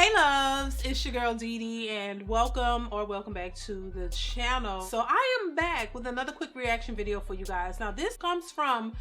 Hey loves, it's your girl DeeDee and welcome back to the channel. So I am back with another quick reaction video for you guys. Now this comes from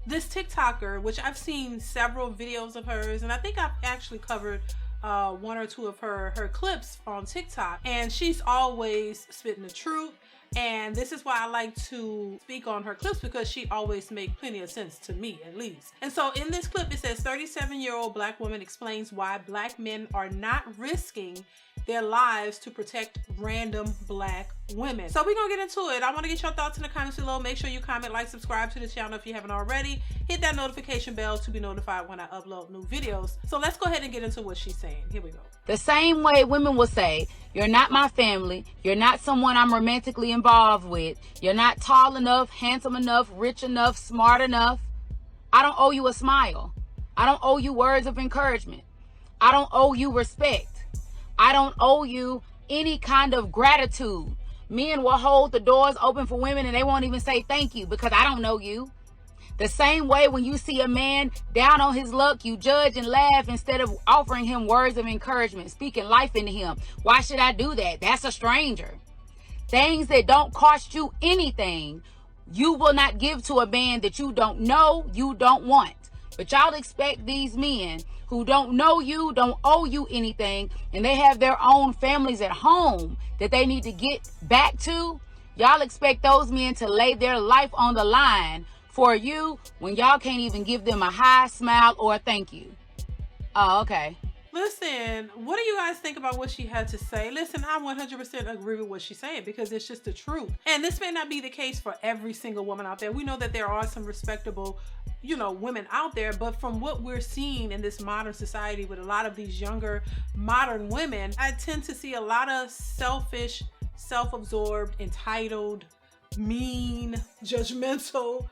this TikToker, which I've seen several videos of hers, and I think I've actually covered one or two of her clips on TikTok, and she's always spitting the truth. And this is why I like to speak on her clips, because she always makes plenty of sense to me, at least. And so in this clip, it says 37-year-old black woman explains why black men are not risking their lives to protect random black women. So we're gonna get into it. I want to get your thoughts in the comments below. Make sure you comment, like, subscribe to the channel if you haven't already. Hit that notification bell to be notified when I upload new videos. So let's go ahead and get into what she's saying. Here we go. The same way women will say, you're not my family, you're not someone I'm romantically involved with, you're not tall enough, handsome enough, rich enough, smart enough. I don't owe you a smile. I don't owe you words of encouragement. I don't owe you respect. I don't owe you any kind of gratitude. Men will hold the doors open for women and they won't even say thank you because I don't know you. The same way when you see a man down on his luck, you judge and laugh instead of offering him words of encouragement, speaking life into him. Why should I do that? That's a stranger. Things that don't cost you anything, you will not give to a man that you don't know, you don't want. But y'all expect these men who don't know you, don't owe you anything, and they have their own families at home that they need to get back to. Y'all expect those men to lay their life on the line for you when y'all can't even give them a hi, smile, or a thank you. Oh, okay. Listen, what do you guys think about what she had to say? Listen, I 100% agree with what she's saying because it's just the truth. And this may not be the case for every single woman out there. We know that there are some respectable, women out there, but from what we're seeing in this modern society with a lot of these younger modern women, I tend to see a lot of selfish, self-absorbed, entitled, mean, judgmental,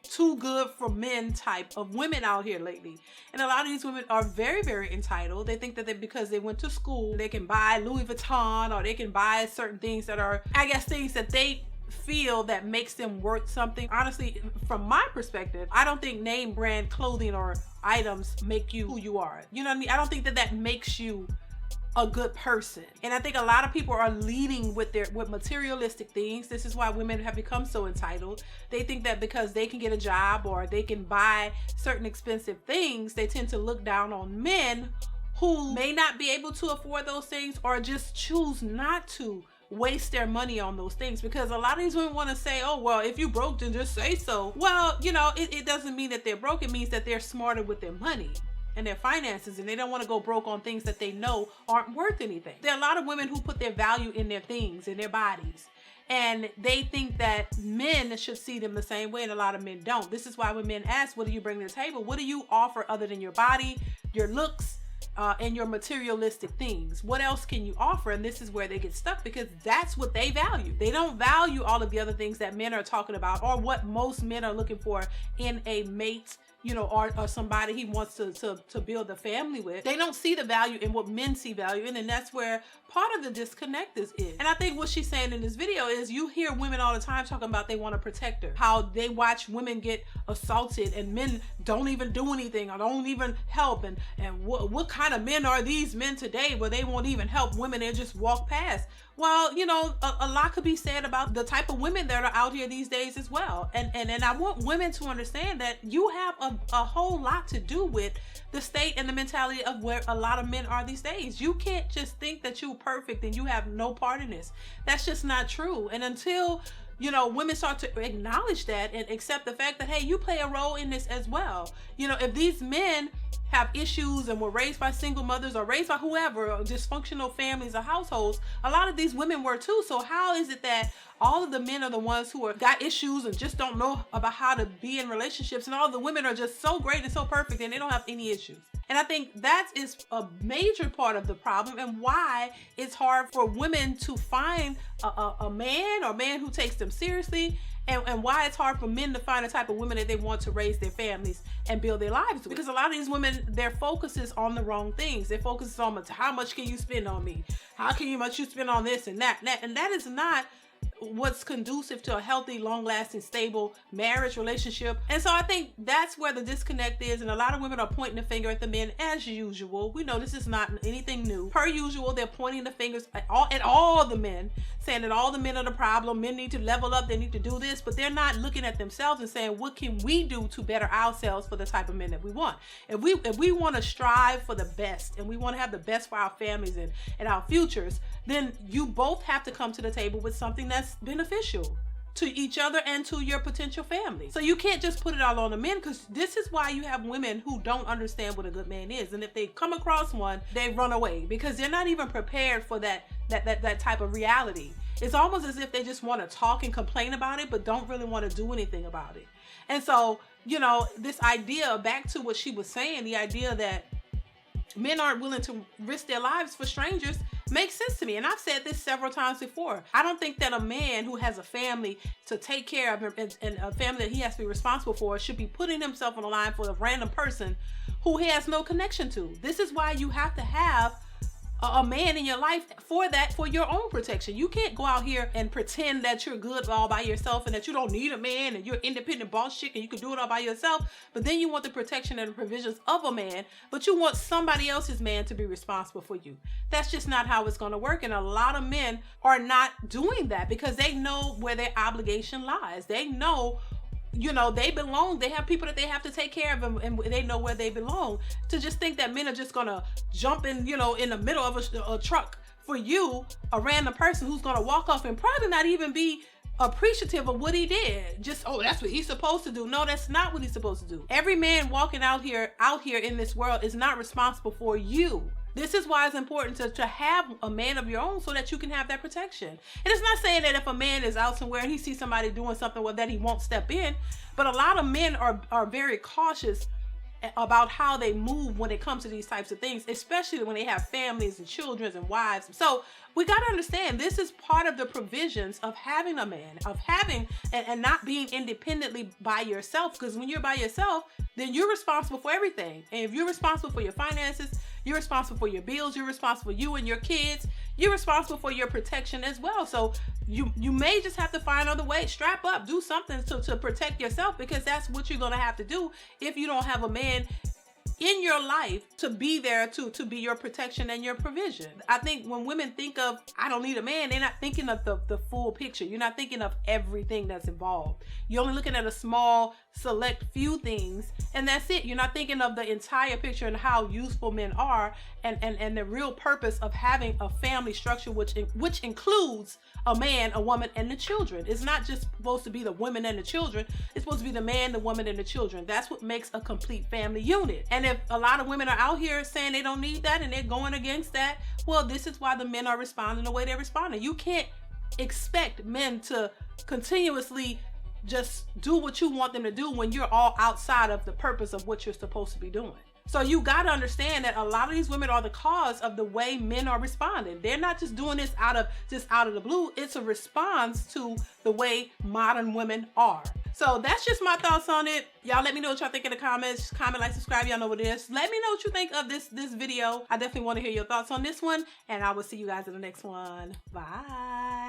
too good for men type of women out here lately. And a lot of these women are very, very entitled. They think that because they went to school, they can buy Louis Vuitton, or they can buy certain things that are, I guess, things that they feel that makes them worth something. Honestly, from my perspective, I don't think name brand clothing or items make you who you are. You know what I mean? I don't think that that makes you a good person. And I think a lot of people are leading with materialistic things. This is why women have become so entitled. They think that because they can get a job or they can buy certain expensive things, they tend to look down on men who may not be able to afford those things or just choose not to waste their money on those things. Because a lot of these women want to say, oh, well, if you broke, then just say so. Well, it doesn't mean that they're broke. It means that they're smarter with their money and their finances, and they don't want to go broke on things that they know aren't worth anything. There are a lot of women who put their value in their things, in their bodies, and they think that men should see them the same way, and a lot of men don't. This is why when men ask, what do you bring to the table? What do you offer other than your body, your looks, and your materialistic things? What else can you offer? And this is where they get stuck, because that's what they value. They don't value all of the other things that men are talking about, or what most men are looking for in a mate, or somebody he wants to build a family with. They don't see the value in what men see value in, and that's where part of the disconnect is. And I think what she's saying in this video is, you hear women all the time talking about they want to protect her, how they watch women get assaulted and men don't even do anything or don't even help, and what kind of men are these men today where they won't even help women, they just walk past. Well, a lot could be said about the type of women that are out here these days as well. And I want women to understand that you have a whole lot to do with the state and the mentality of where a lot of men are these days. You can't just think that you're perfect and you have no part in this. That's just not true. And until women start to acknowledge that and accept the fact that, hey, you play a role in this as well. If these men have issues and were raised by single mothers or raised by whoever, or dysfunctional families or households, a lot of these women were too. So how is it that all of the men are the ones who got issues and just don't know about how to be in relationships, and all the women are just so great and so perfect and they don't have any issues? And I think that is a major part of the problem, and why it's hard for women to find a man who takes them seriously, and why it's hard for men to find the type of women that they want to raise their families and build their lives with. Because a lot of these women, their focus is on the wrong things. Their focus is on how much can you spend on me? How much you spend on this and that, and that is not what's conducive to a healthy, long-lasting, stable marriage relationship. And so I think that's where the disconnect is. And a lot of women are pointing the finger at the men as usual. We know this is not anything new. Per usual, they're pointing the fingers at all the men, saying that all the men are the problem. Men need to level up. They need to do this, but they're not looking at themselves and saying, what can we do to better ourselves for the type of men that we want? If we want to strive for the best and we want to have the best for our families and our futures, then you both have to come to the table with something that's beneficial to each other and to your potential family. So you can't just put it all on the men, because this is why you have women who don't understand what a good man is. And if they come across one, they run away because they're not even prepared for that type of reality. It's almost as if they just want to talk and complain about it, but don't really want to do anything about it. And so, you know, this idea, back to what she was saying, the idea that men aren't willing to risk their lives for strangers makes sense to me. And I've said this several times before. I don't think that a man who has a family to take care of and a family that he has to be responsible for should be putting himself on the line for a random person who he has no connection to. This is why you have to have a man in your life for your own protection. You can't go out here and pretend that you're good all by yourself and that you don't need a man and you're independent boss chick and you can do it all by yourself, but then you want the protection and the provisions of a man, but you want somebody else's man to be responsible for you. That's just not how it's going to work. And a lot of men are not doing that because they know where their obligation lies. They know, you know, they belong. They have people that they have to take care of, and they know where they belong. To just think that men are just gonna jump in, you know, in the middle of a truck for you, a random person who's gonna walk off and probably not even be appreciative of what he did. Just, oh, that's what he's supposed to do. No, that's not what he's supposed to do. Every man walking out here in this world is not responsible for you. This is why it's important to have a man of your own so that you can have that protection. And it's not saying that if a man is out somewhere and he sees somebody doing something, well, that he won't step in. But a lot of men are very cautious about how they move when it comes to these types of things, especially when they have families and children and wives. So we got to understand, this is part of the provisions of having a man, of having and not being independently by yourself. Because when you're by yourself, then you're responsible for everything. And if you're responsible for your finances, you're responsible for your bills, you're responsible for you and your kids, you're responsible for your protection as well. So you may just have to find other ways, strap up, do something to protect yourself, because that's what you're going to have to do if you don't have a man in your life to be there to be your protection and your provision. I think when women think of, I don't need a man, they're not thinking of the full picture. You're not thinking of everything that's involved. You're only looking at a small, select few things, and that's it. You're not thinking of the entire picture and how useful men are, and the real purpose of having a family structure, which includes a man, a woman, and the children. It's not just supposed to be the women and the children. It's supposed to be the man, the woman, and the children. That's what makes a complete family unit. And if a lot of women are out here saying they don't need that and they're going against that, well, this is why the men are responding the way they're responding. You can't expect men to continuously just do what you want them to do when you're all outside of the purpose of what you're supposed to be doing. So you got to understand that a lot of these women are the cause of the way men are responding. They're not just doing this out of the blue. It's a response to the way modern women are. So that's just my thoughts on it. Y'all let me know what y'all think in the comments. Comment, like, subscribe. Y'all know what it is. Let me know what you think of this video. I definitely want to hear your thoughts on this one. And I will see you guys in the next one. Bye.